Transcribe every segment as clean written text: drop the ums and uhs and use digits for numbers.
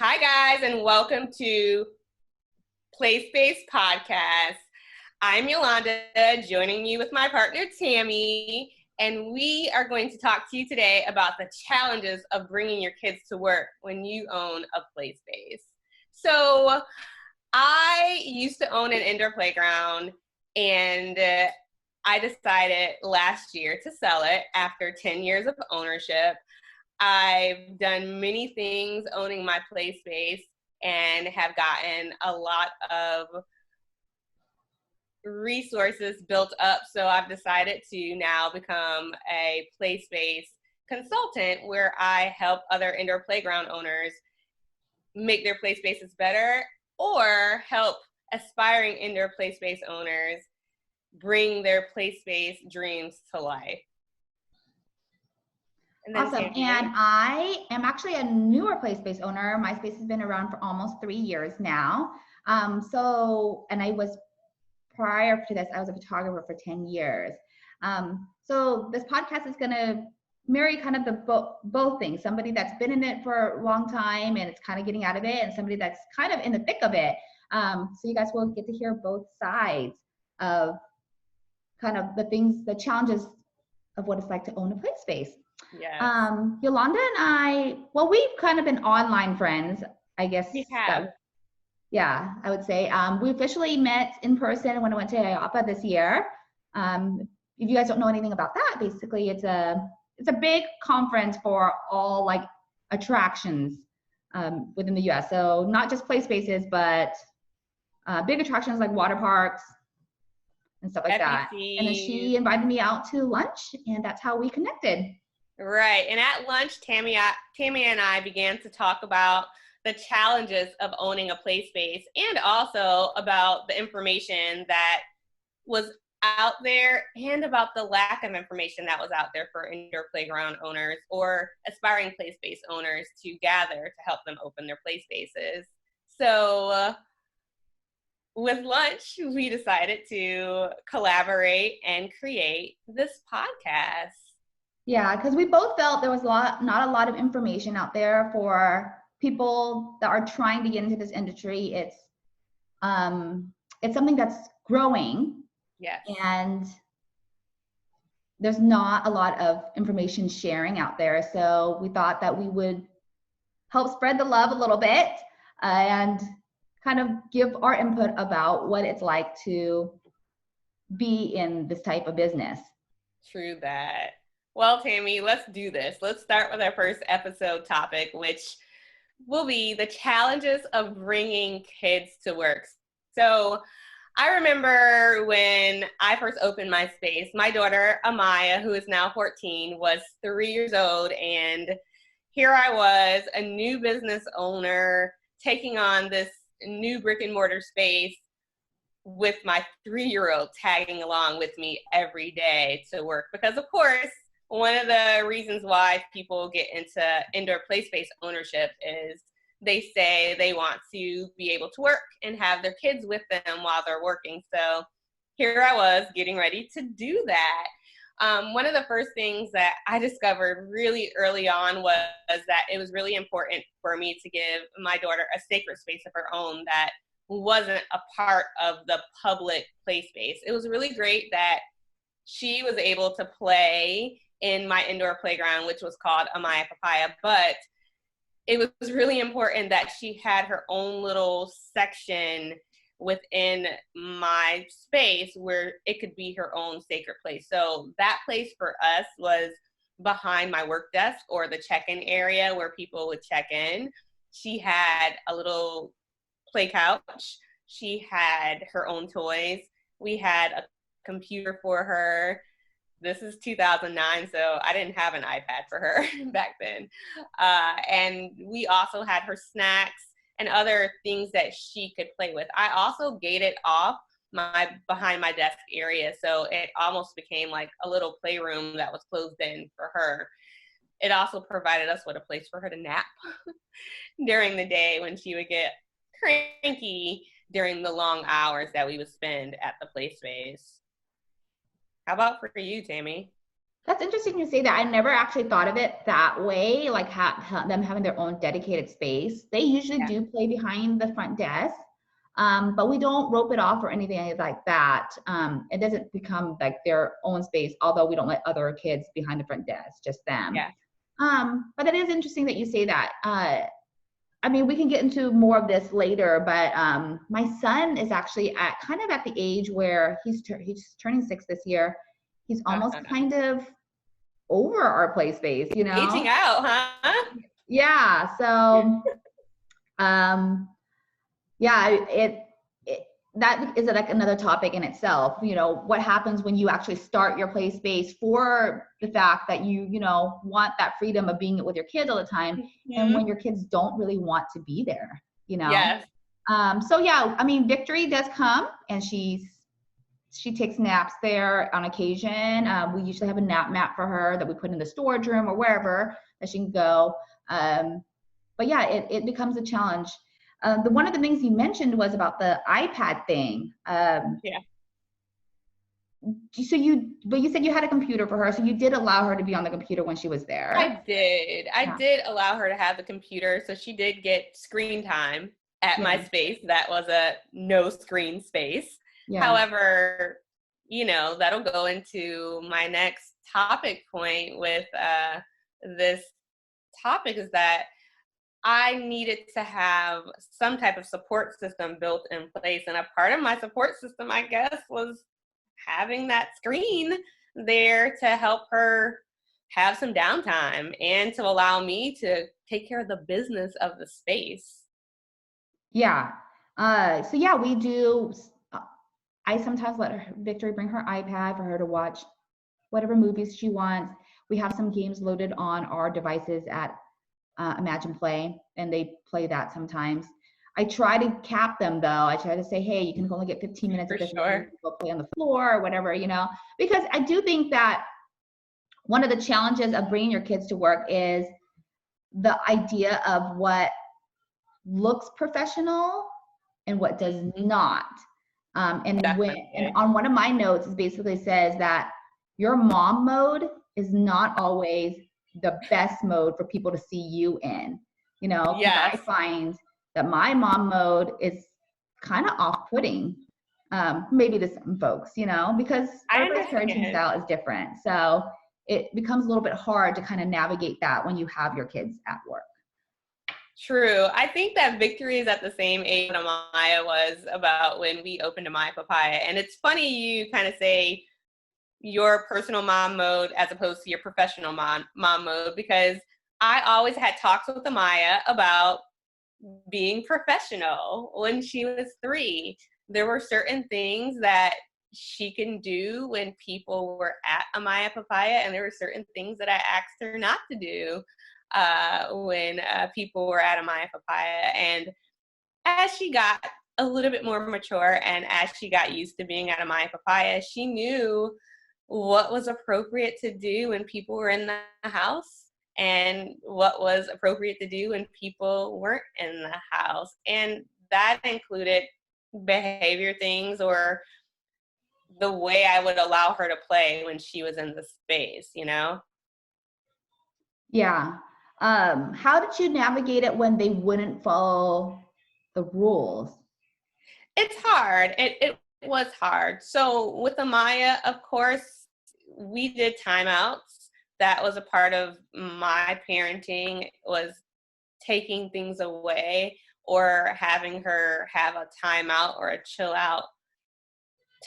Hi, guys, and welcome to Playspace Podcast. I'm Yol0nda, joining you with my partner, Tammy, and we are going to talk to you today about the challenges of bringing your kids to work when you own a Playspace. So, I used to own an indoor playground, and I decided last year to sell it after 10 years of ownership. I've done many things owning my play space and have gotten a lot of resources built up. So I've decided to now become a play space consultant where I help other indoor playground owners make their play spaces better or help aspiring indoor play space owners bring their play space dreams to life. Awesome. And I am actually a newer Playspace owner. My space has been around for almost 3 years now. And I was, prior to this, I was a photographer for 10 years. So this podcast is going to marry kind of the both things. Somebody that's been in it for a long time and it's kind of getting out of it, and somebody that's kind of in the thick of it. So you guys will get to hear both sides of kind of the things, the challenges of what it's like to own a play space. Yes. Yol0nda and I, well, we've kind of been online friends, I guess. We have. Yeah, I would say. We officially met in person when I went to IAAPA this year. If you guys don't know anything about that, basically it's a big conference for all like attractions within the US. So not just play spaces, but big attractions like water parks and stuff like that. And then she invited me out to lunch, and that's how we connected. Right. And at lunch, Tammy and I began to talk about the challenges of owning a play space and also about the information that was out there and about the lack of information that was out there for indoor playground owners or aspiring play space owners to gather to help them open their play spaces. So with lunch, we decided to collaborate and create this podcast. Yeah, because we both felt there was not a lot of information out there for people that are trying to get into this industry. It's something that's growing. Yes. And there's not a lot of information sharing out there. So we thought that we would help spread the love a little bit and kind of give our input about what it's like to be in this type of business. True that. Well, Tammy, let's do this. Let's start with our first episode topic, which will be the challenges of bringing kids to work. So I remember when I first opened my space, my daughter, Amaya, who is now 14, was 3 years old. And here I was, a new business owner, taking on this new brick and mortar space with my 3-year-old tagging along with me every day to work. Because, of course, one of the reasons why people get into indoor play space ownership is they say they want to be able to work and have their kids with them while they're working. So here I was getting ready to do that. One of the first things that I discovered really early on was that it was really important for me to give my daughter a sacred space of her own that wasn't a part of the public play space. It was really great that she was able to play in my indoor playground, which was called Amaya Papaya, but it was really important that she had her own little section within my space where it could be her own sacred place. So that place for us was behind my work desk or the check-in area where people would check in. She had a little play couch. She had her own toys. We had a computer for her. This is 2009, so I didn't have an iPad for her back then. And we also had her snacks and other things that she could play with. I also gated off my behind my desk area, so it almost became like a little playroom that was closed in for her. It also provided us with a place for her to nap during the day when she would get cranky during the long hours that we would spend at the play space. How about for you, Tammy? That's interesting you say that. I never actually thought of it that way, like them having their own dedicated space. They usually do play behind the front desk, but we don't rope it off or anything like that. It doesn't become like their own space, although we don't let other kids behind the front desk, just them. Yeah. But it is interesting that you say that. I mean, we can get into more of this later, but my son is actually kind of at the age where he's turning 6 this year. He's almost kind of over our play space, you know? Aging out, huh? Yeah. So, yeah, that is like another topic in itself. You know, what happens when you actually start your play space for the fact that you want that freedom of being with your kids all the time, mm-hmm. and when your kids don't really want to be there, you know? Yes. So yeah, I mean, Victory does come, and she takes naps there on occasion. We usually have a nap mat for her that we put in the storage room or wherever that she can go. But yeah, it becomes a challenge. One of the things you mentioned was about the iPad thing. Yeah. So you said you had a computer for her, so you did allow her to be on the computer when she was there. I did. I did allow her to have the computer, so she did get screen time at my space. That was a no screen space. Yeah. However, that'll go into my next topic point with this topic, is that I needed to have some type of support system built in place. And a part of my support system, I guess, was having that screen there to help her have some downtime and to allow me to take care of the business of the space. Yeah. So yeah, we do. I sometimes let Victory bring her iPad for her to watch whatever movies she wants. We have some games loaded on our devices at Imagine Play, and they play that sometimes. I try to cap them, though. I try to say, hey, you can only get 15 minutes of this. Sure. Go play on the floor or whatever, because I do think that one of the challenges of bringing your kids to work is the idea of what looks professional and what does not. And on one of my notes, it basically says that your mom mode is not always the best mode for people to see you in, I find that my mom mode is kind of off-putting, maybe to some folks, because everybody's parenting style is different. So it becomes a little bit hard to kind of navigate that when you have your kids at work. True. I think that Victory is at the same age that Amaya was about when we opened Amaya Papaya. And it's funny you kind of say your personal mom mode as opposed to your professional mom mode, because I always had talks with Amaya about being professional when she was 3. There were certain things that she can do when people were at Amaya Papaya, and there were certain things that I asked her not to do when people were at Amaya Papaya. And as she got a little bit more mature and as she got used to being at Amaya Papaya, she knew what was appropriate to do when people were in the house and what was appropriate to do when people weren't in the house. And that included behavior things or the way I would allow her to play when she was in the space, Yeah. How did you navigate it when they wouldn't follow the rules? It's hard. It was hard. So with Amaya, of course, we did timeouts. That was a part of my parenting, was taking things away or having her have a timeout or a chill out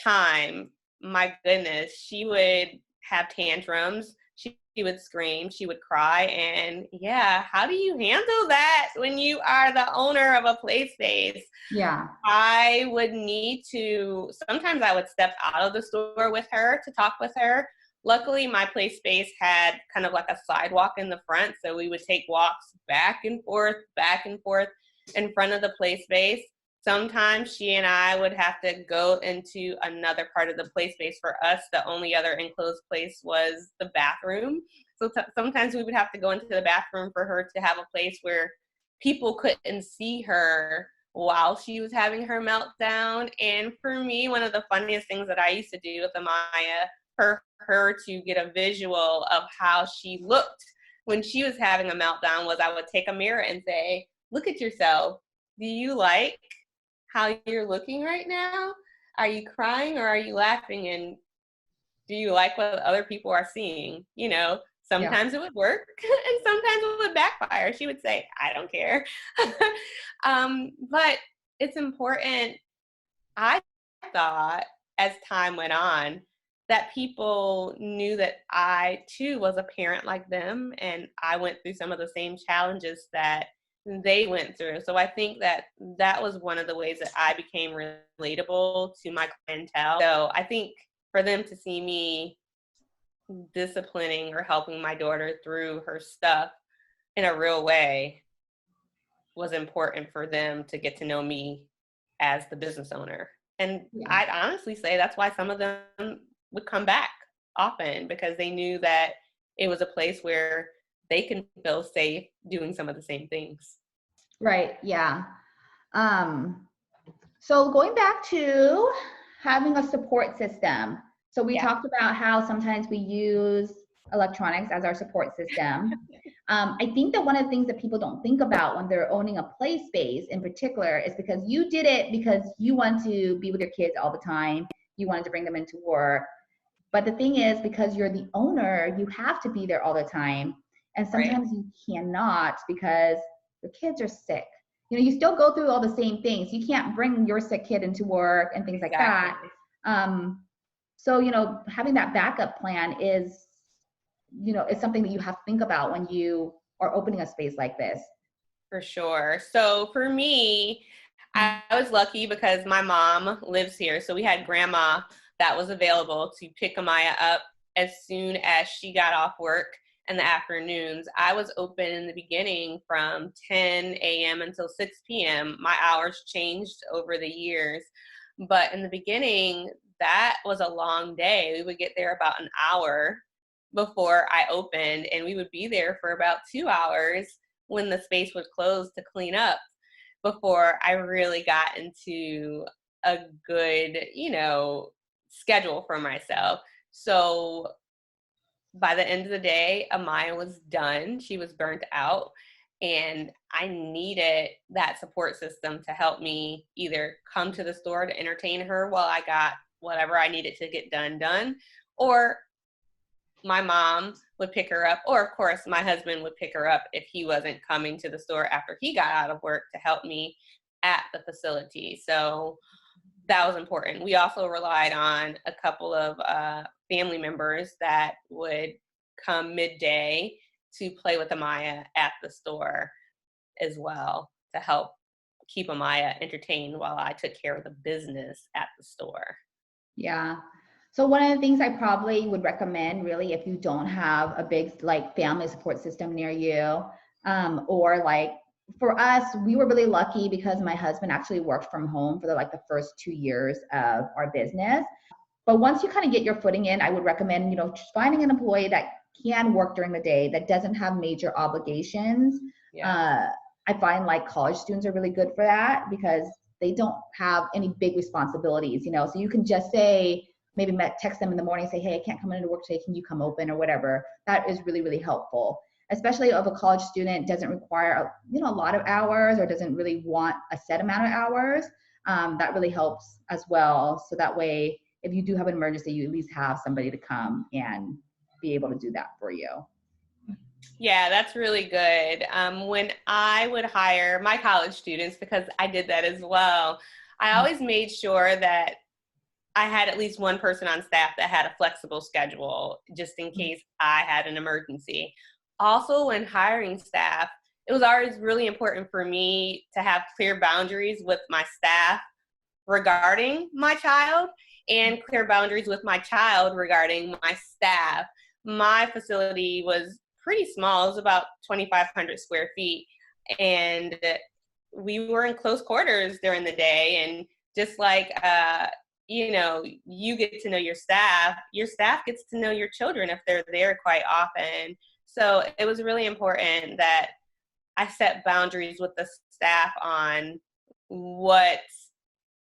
time. My goodness, she would have tantrums. She would scream, she would cry, and how do you handle that when you are the owner of a play space? Yeah. I would need to, sometimes I would step out of the store with her to talk with her. Luckily, my play space had kind of like a sidewalk in the front, so we would take walks back and forth in front of the play space. Sometimes she and I would have to go into another part of the play space. For us, the only other enclosed place was the bathroom. So sometimes we would have to go into the bathroom for her to have a place where people couldn't see her while she was having her meltdown. And for me, one of the funniest things that I used to do with Amaya, for her to get a visual of how she looked when she was having a meltdown was I would take a mirror and say, look at yourself. Do you like how you're looking right now? Are you crying or are you laughing? And do you like what other people are seeing? You know, sometimes it would work and sometimes it would backfire. She would say, I don't care. But it's important, I thought, as time went on, that people knew that I too was a parent like them and I went through some of the same challenges that they went through. So I think that that was one of the ways that I became relatable to my clientele. So I think for them to see me disciplining or helping my daughter through her stuff in a real way was important for them to get to know me as the business owner. And I'd honestly say that's why some of them would come back often, because they knew that it was a place where they can feel safe doing some of the same things. Right. Yeah. So going back to having a support system. So we talked about how sometimes we use electronics as our support system. I think that one of the things that people don't think about when they're owning a play space in particular is because you did it because you want to be with your kids all the time. You wanted to bring them into work. But the thing is, because you're the owner, you have to be there all the time. And sometimes you cannot because your kids are sick. You know, you still go through all the same things. You can't bring your sick kid into work and things like that. So, you know, having that backup plan is, you know, it's something that you have to think about when you are opening a space like this. For sure. So for me, I was lucky because my mom lives here. So we had grandma that was available to pick Amaya up as soon as she got off work in the afternoons. I was open in the beginning from 10 a.m. until 6 p.m. My hours changed over the years. But in the beginning, that was a long day. We would get there about an hour before I opened, and we would be there for about 2 hours when the space would close to clean up before I really got into a good, you know, schedule for myself. So by the end of the day, Amaya was done. She was burnt out. And I needed that support system to help me either come to the store to entertain her while I got whatever I needed to get done, or my mom would pick her up, or of course my husband would pick her up if he wasn't coming to the store after he got out of work to help me at the facility. So that was important. We also relied on a couple of family members that would come midday to play with Amaya at the store as well to help keep Amaya entertained while I took care of the business at the store. Yeah. So one of the things I probably would recommend, really, if you don't have a big like family support system near you, or like for us, we were really lucky because my husband actually worked from home for the first 2 years of our business. But once you kind of get your footing in, I would recommend, you know, just finding an employee that can work during the day, that doesn't have major obligations. I find like college students are really good for that because they don't have any big responsibilities, you know, so you can just say, maybe text them in the morning, say, hey, I can't come into work today. Can you come open or whatever? That is really, really helpful, especially if a college student doesn't require, you know, a lot of hours or doesn't really want a set amount of hours. That really helps as well. So that way, if you do have an emergency, you at least have somebody to come and be able to do that for you. Yeah, that's really good. When I would hire my college students, because I did that as well, I always made sure that I had at least one person on staff that had a flexible schedule just in case I had an emergency. Also, when hiring staff, it was always really important for me to have clear boundaries with my staff regarding my child and clear boundaries with my child regarding my staff. My facility was pretty small. It was about 2,500 square feet. And we were in close quarters during the day. And just like, you know, you get to know your staff gets to know your children if they're there quite often. So it was really important that I set boundaries with the staff on what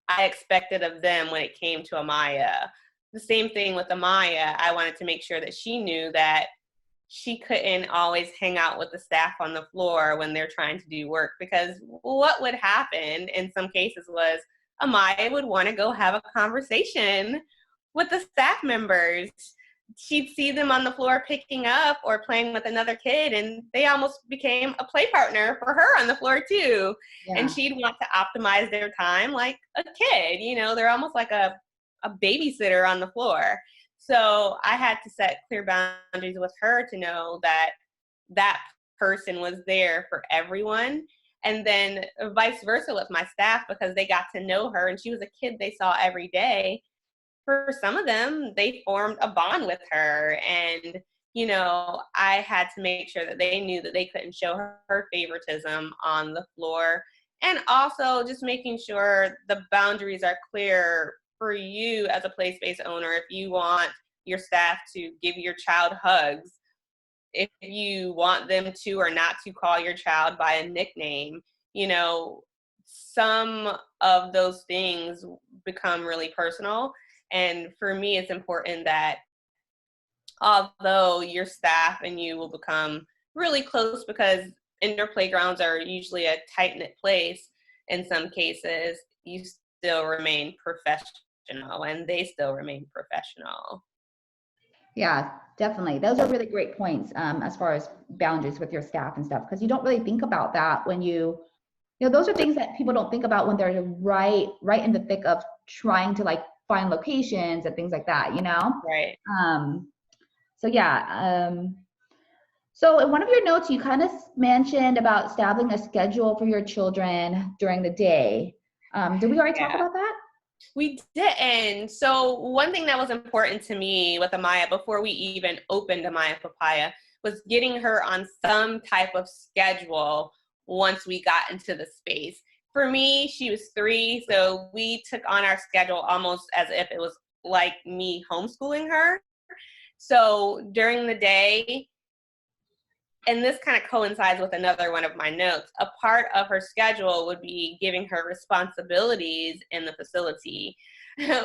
I expected of them when it came to Amaya. the same thing with Amaya. I wanted to make sure that she knew that she couldn't always hang out with the staff on the floor when they're trying to do work, because what would happen in some cases was Amaya would want to go have a conversation with the staff members. She'd see them on the floor picking up or playing with another kid, and they almost became a play partner for her on the floor too. Yeah. And she'd want to optimize their time like a kid. You know, they're almost like a babysitter on the floor. So I had to set clear boundaries with her to know that that person was there for everyone. And then vice versa with my staff, because they got to know her and she was a kid they saw every day. For some of them, they formed a bond with her. And, you know, I had to make sure that they knew that they couldn't show her favoritism on the floor. And also just making sure the boundaries are clear for you as a play space owner. If you want your staff to give your child hugs, if you want them to or not to call your child by a nickname, you know, some of those things become really personal. And for me, it's important that although your staff and you will become really close, because indoor playgrounds are usually a tight-knit place in some cases, you still remain professional and they still remain professional. Yeah, definitely. Those are really great points as far as boundaries with your staff and stuff, because you don't really think about that when you know, those are things that people don't think about when they're right in the thick of trying to like find locations and things like that, you know? Right. So yeah. So in one of your notes, you kind of mentioned about establishing a schedule for your children during the day. Did we already talk about that? We didn't. So one thing that was important to me with Amaya before we even opened Amaya Papaya was getting her on some type of schedule once we got into the space. For me, she was 3, so we took on our schedule almost as if it was like me homeschooling her. So during the day, and this kind of coincides with another one of my notes, a part of her schedule would be giving her responsibilities in the facility.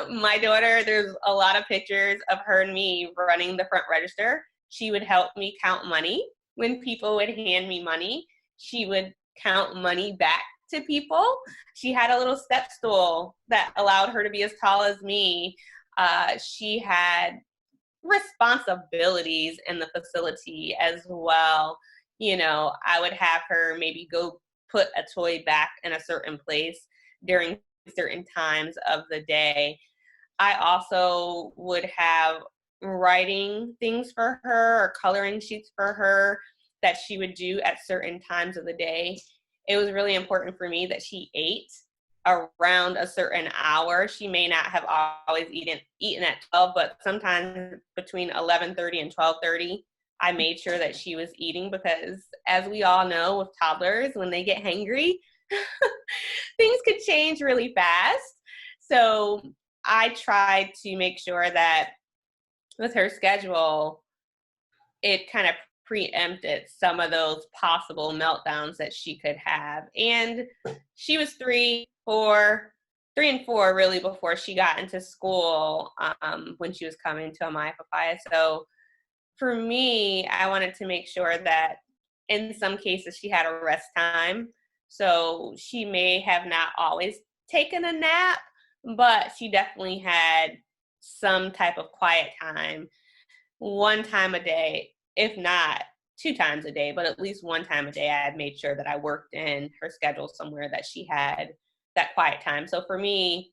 My daughter, there's a lot of pictures of her and me running the front register. She would help me count money. When people would hand me money, she would count money back to people. She had a little step stool that allowed her to be as tall as me. She had responsibilities in the facility as well. You know, I would have her maybe go put a toy back in a certain place during certain times of the day. I also would have writing things for her or coloring sheets for her that she would do at certain times of the day. It was really important for me that she ate around a certain hour. She may not have always eaten at 12, but sometimes between 11:30 and 12:30, I made sure that she was eating, because as we all know with toddlers, when they get hangry, things could change really fast. So I tried to make sure that with her schedule, it kind of preempted some of those possible meltdowns that she could have. And she was 3 and 4 really before she got into school, when she was coming to Amaya Papaya. So for me, I wanted to make sure that in some cases she had a rest time. So she may have not always taken a nap, but she definitely had some type of quiet time, one time a day, if not 2 times a day, but at least 1 time a day. I had made sure that I worked in her schedule somewhere that she had that quiet time. So for me,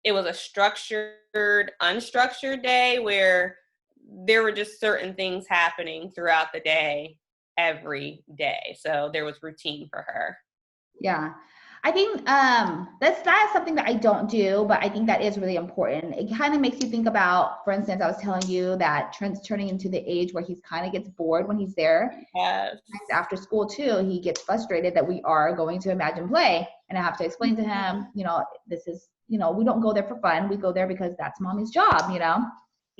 it was a structured, unstructured day where there were just certain things happening throughout the day, every day. So there was routine for her. Yeah. I think that is something that I don't do, but I think that is really important. It kind of makes you think about, for instance, I was telling you that Trent's turning into the age where he's kind of gets bored when he's there. Yes. After school too, he gets frustrated that we are going to Imagine Play, and I have to explain to him, you know, this is, you know, we don't go there for fun. We go there because that's mommy's job, you know.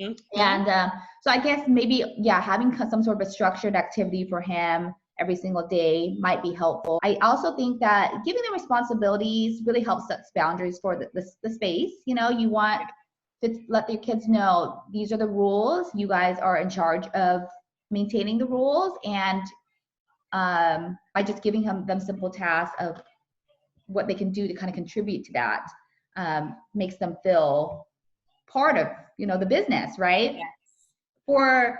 Mm-hmm. And so I guess maybe, yeah, having some sort of a structured activity for him every single day might be helpful. I also think that giving them responsibilities really helps set boundaries for the space. You know, you want let your kids know these are the rules. You guys are in charge of maintaining the rules, and by just giving them simple tasks of what they can do to kind of contribute to that, makes them feel part of, the business, right? Yes.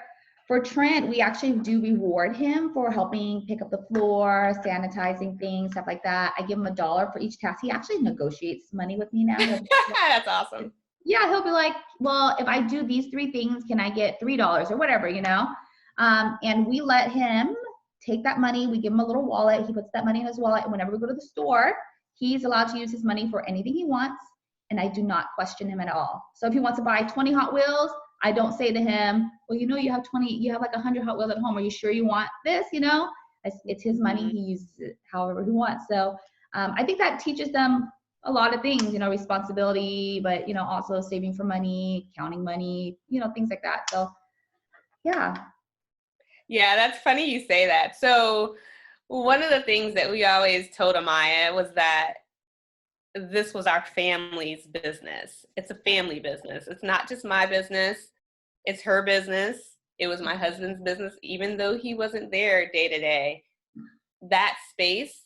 For Trent, we actually do reward him for helping pick up the floor, sanitizing things, stuff like that. I give him $1 for each task. He actually negotiates money with me now. That's awesome. Yeah, he'll be like, well, if I do these 3 things, can I get $3 or whatever, And we let him take that money. We give him a little wallet. He puts that money in his wallet. And whenever we go to the store, he's allowed to use his money for anything he wants. And I do not question him at all. So if he wants to buy 20 Hot Wheels, I don't say to him, well, you have like 100 Hot Wheels at home. Are you sure you want this? It's his money. He uses it however he wants. So I think that teaches them a lot of things, responsibility, but, also saving for money, counting money, things like that. So, yeah. Yeah, that's funny you say that. So one of the things that we always told Amaya was that this was our family's business. It's a family business. It's not just my business. It's her business. It was my husband's business, even though he wasn't there day to day. That space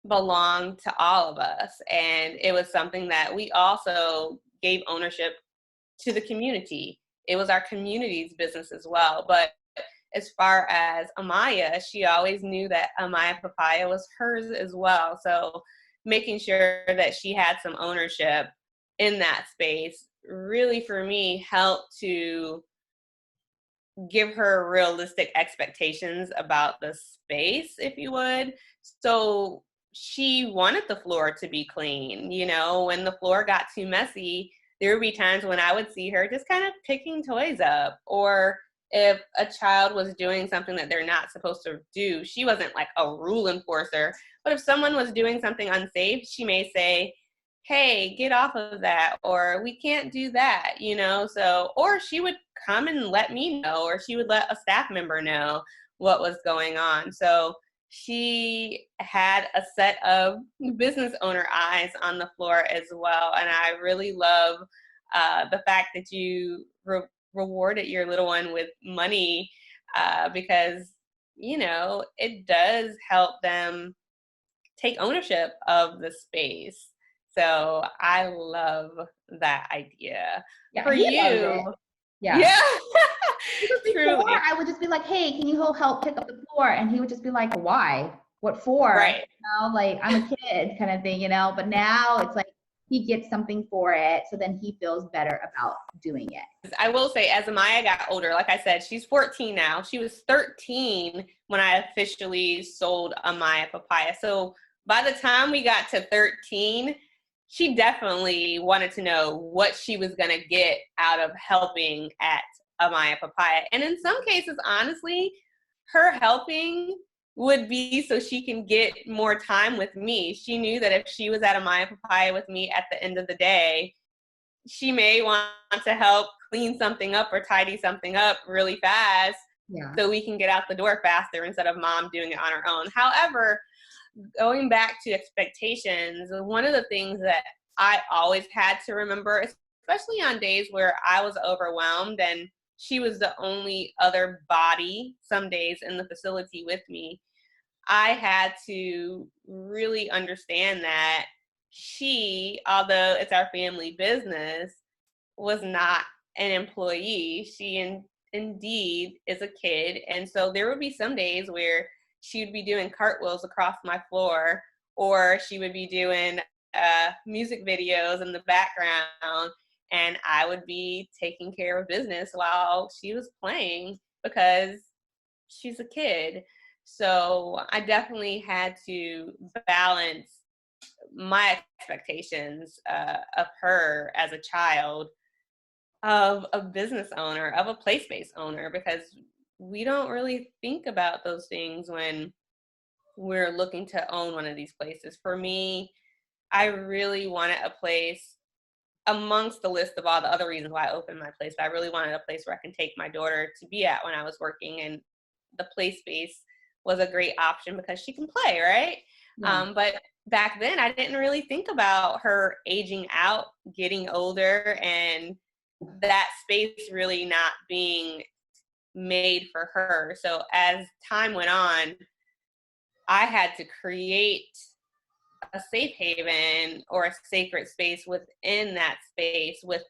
belonged to all of us. And it was something that we also gave ownership to the community. It was our community's business as well. But as far as Amaya, she always knew that Amaya Papaya was hers as well. So making sure that she had some ownership in that space really, for me, helped to give her realistic expectations about the space, if you would. So she wanted the floor to be clean. When the floor got too messy, there would be times when I would see her just kind of picking toys up, or if a child was doing something that they're not supposed to do. She wasn't like a rule enforcer, but if someone was doing something unsafe, she may say, hey, get off of that, or we can't do that, so, or she would come and let me know, or she would let a staff member know what was going on. So she had a set of business owner eyes on the floor as well. And I really love the fact that you rewarded your little one with money, because, it does help them take ownership of the space. So I love that idea. Yeah, for you. Yeah. Truly. Before, I would just be like, hey, can you help pick up the floor? And he would just be like, why? What for? Right. Like, I'm a kid kind of thing, But now it's like he gets something for it, so then he feels better about doing it. I will say, as Amaya got older, like I said, she's 14 now. She was 13 when I officially sold Amaya Papaya. So by the time we got to 13, she definitely wanted to know what she was going to get out of helping at Amaya Papaya. And in some cases, honestly, her helping would be so she can get more time with me. She knew that if she was at Amaya Papaya with me at the end of the day, she may want to help clean something up or tidy something up really fast, so we can get out the door faster instead of mom doing it on her own. However, going back to expectations, one of the things that I always had to remember, especially on days where I was overwhelmed and she was the only other body some days in the facility with me, I had to really understand that she, although it's our family business, was not an employee. She indeed is a kid. And so there would be some days where she would be doing cartwheels across my floor, or she would be doing music videos in the background, and I would be taking care of business while she was playing because she's a kid. So I definitely had to balance my expectations of her as a child, of a business owner, of a Playspace owner, because we don't really think about those things when we're looking to own one of these places. For me, I really wanted a place amongst the list of all the other reasons why I opened my place. But I really wanted a place where I can take my daughter to be at when I was working, and the Playspace was a great option because she can play, right? Yeah. But back then, I didn't really think about her aging out, getting older, and that space really not being made for her. So as time went on, I had to create a safe haven or a sacred space within that space with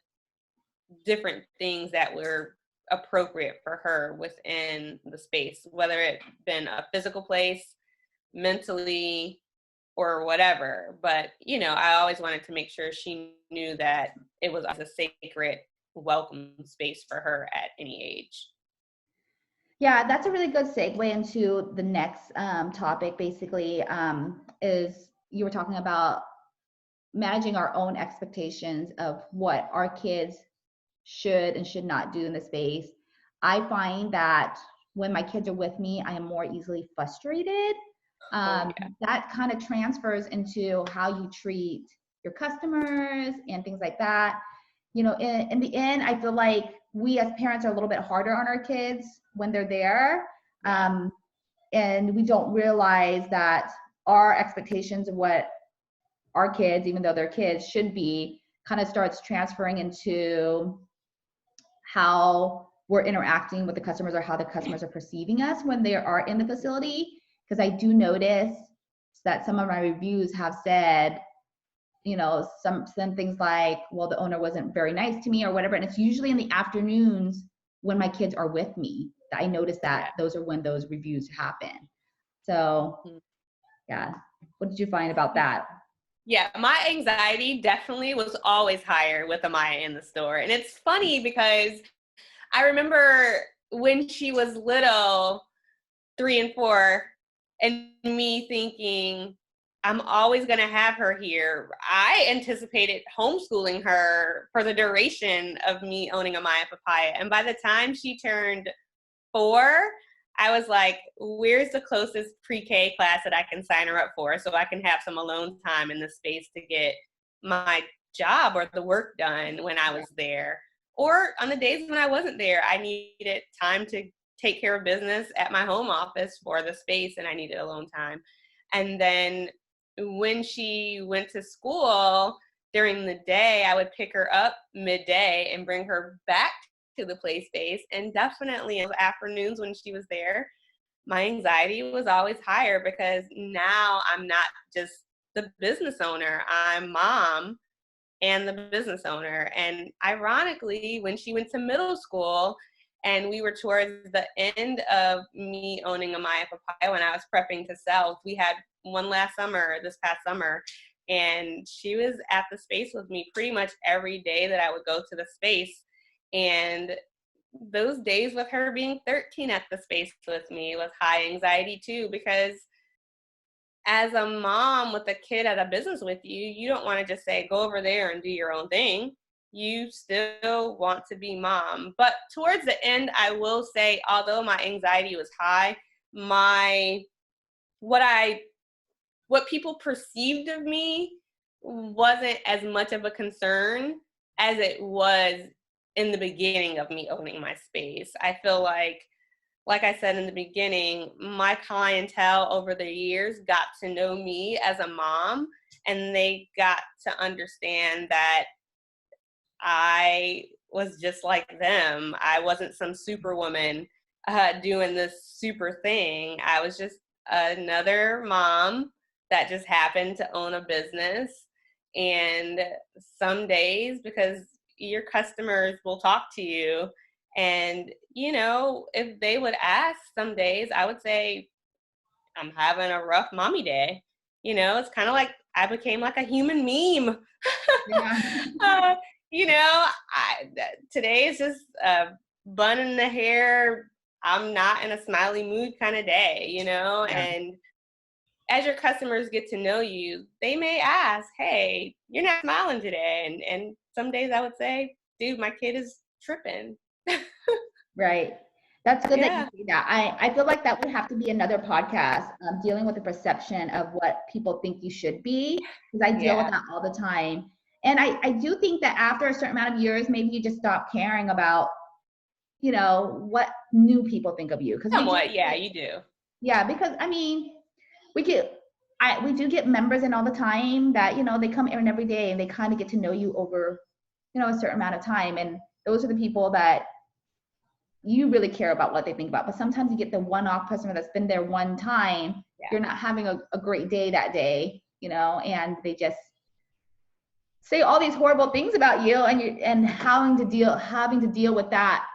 different things that were appropriate for her within the space, whether it been a physical place, mentally, or whatever. But, I always wanted to make sure she knew that it was a sacred, welcome space for her at any age. Yeah, that's a really good segue into the next topic, basically, is you were talking about managing our own expectations of what our kids should and should not do in the space. I find that when my kids are with me, I am more easily frustrated. That kind of transfers into how you treat your customers and things like that. In the end, I feel like we as parents are a little bit harder on our kids when they're there. And we don't realize that our expectations of what our kids, even though they're kids, should be, kind of starts transferring into how we're interacting with the customers or how the customers are perceiving us when they are in the facility. Because I do notice that some of my reviews have said, some things like, well, the owner wasn't very nice to me or whatever. And it's usually in the afternoons when my kids are with me that I notice that those are when those reviews happen. So yeah. What did you find about that? Yeah, my anxiety definitely was always higher with Amaya in the store. And it's funny because I remember when she was little, 3 and 4, and me thinking, I'm always going to have her here. I anticipated homeschooling her for the duration of me owning Amaya Papaya. And by the time she turned 4, I was like, where's the closest pre-K class that I can sign her up for so I can have some alone time in the space to get my job or the work done when I was there. Or on the days when I wasn't there, I needed time to take care of business at my home office for the space, and I needed alone time. And then when she went to school during the day, I would pick her up midday and bring her back to the Playspace. And definitely in the afternoons when she was there, my anxiety was always higher because now I'm not just the business owner, I'm mom and the business owner. And ironically, when she went to middle school and we were towards the end of me owning Amaya Papaya when I was prepping to sell, we had one last summer, this past summer, and she was at the space with me pretty much every day that I would go to the space. And those days with her being 13 at the space with me was high anxiety too, because as a mom with a kid at a business with you, you don't want to just say, go over there and do your own thing. You still want to be mom. But towards the end, I will say, although my anxiety was high, what people perceived of me wasn't as much of a concern as it was in the beginning of me owning my space. I feel like I said in the beginning, my clientele over the years got to know me as a mom, and they got to understand that I was just like them. I wasn't some superwoman doing this super thing. I was just another mom that just happened to own a business. And some days, because your customers will talk to you, and, if they would ask some days, I would say, I'm having a rough mommy day. It's kind of like I became like a human meme. Yeah. Today is just bun in the hair. I'm not in a smiley mood kind of day, Yeah. And as your customers get to know you, they may ask, hey, you're not smiling today. And some days I would say, dude, my kid is tripping. Right. That's good that you say that. I feel like that would have to be another podcast, dealing with the perception of what people think you should be, because I deal with that all the time. And I do think that after a certain amount of years, maybe you just stop caring about, what new people think of you. Somewhat, you do. Yeah, because we do get members in all the time that, they come in every day and they kind of get to know you over, a certain amount of time. And those are the people that you really care about what they think about. But sometimes you get the one-off customer that's been there one time. Yeah. You're not having a great day that day, you know, and they just say all these horrible things about you, and having to deal with that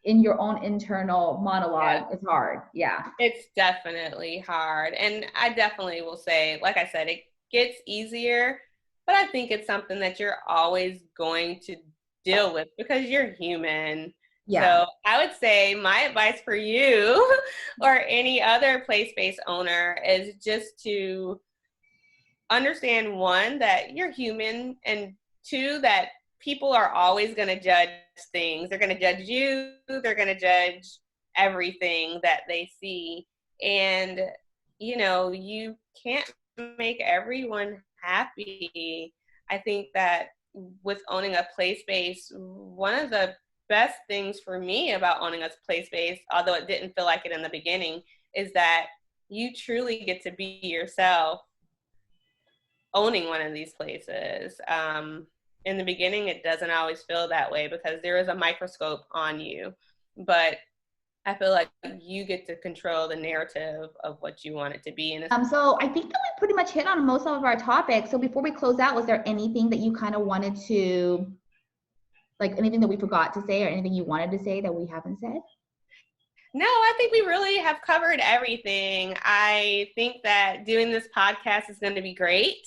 in your own internal monologue is hard. Yeah. It's definitely hard. And I definitely will say, like I said, it gets easier, but I think it's something that you're always going to deal with because you're human. Yeah. So I would say my advice for you or any other Playspace owner is just to understand, one, that you're human, and two, that people are always going to judge things. They're going to judge you. They're going to judge everything that they see. And, you know, you can't make everyone happy. I think that with owning a Playspace, one of the best things for me about owning a Playspace, although it didn't feel like it in the beginning, is that you truly get to be yourself owning one of these places. In the beginning, it doesn't always feel that way because there is a microscope on you, but I feel like you get to control the narrative of what you want it to be. So I think that we pretty much hit on most of our topics. So before we close out, was there anything that you kind of wanted to, like anything that we forgot to say or anything you wanted to say that we haven't said? No, I think we really have covered everything. I think that doing this podcast is going to be great.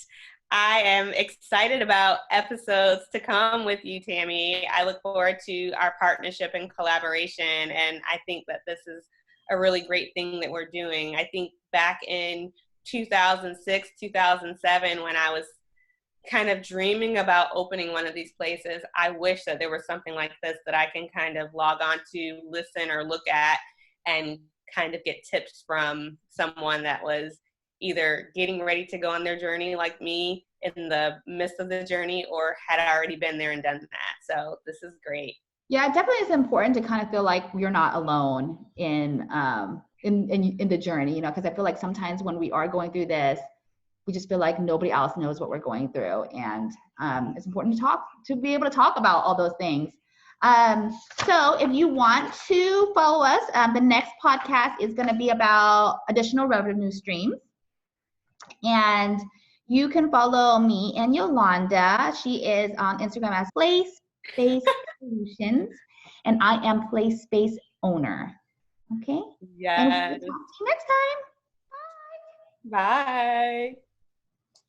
I am excited about episodes to come with you, Tammy. I look forward to our partnership and collaboration, and I think that this is a really great thing that we're doing. I think back in 2006, 2007, when I was kind of dreaming about opening one of these places, I wish that there was something like this that I can kind of log on to, listen or look at, and kind of get tips from someone that was either getting ready to go on their journey like me in the midst of the journey or had already been there and done that. So this is great. Yeah, it definitely is important to kind of feel like you're not alone in the journey, you know, because I feel like sometimes when we are going through this, we just feel like nobody else knows what we're going through. And it's important to be able to talk about all those things. So if you want to follow us, the next podcast is going to be about additional revenue streams. And you can follow me and Yol0nda. She is on Instagram as Playspace Solutions, and I am Playspace owner. Okay? Yes. And we'll talk to you next time. Bye. Bye.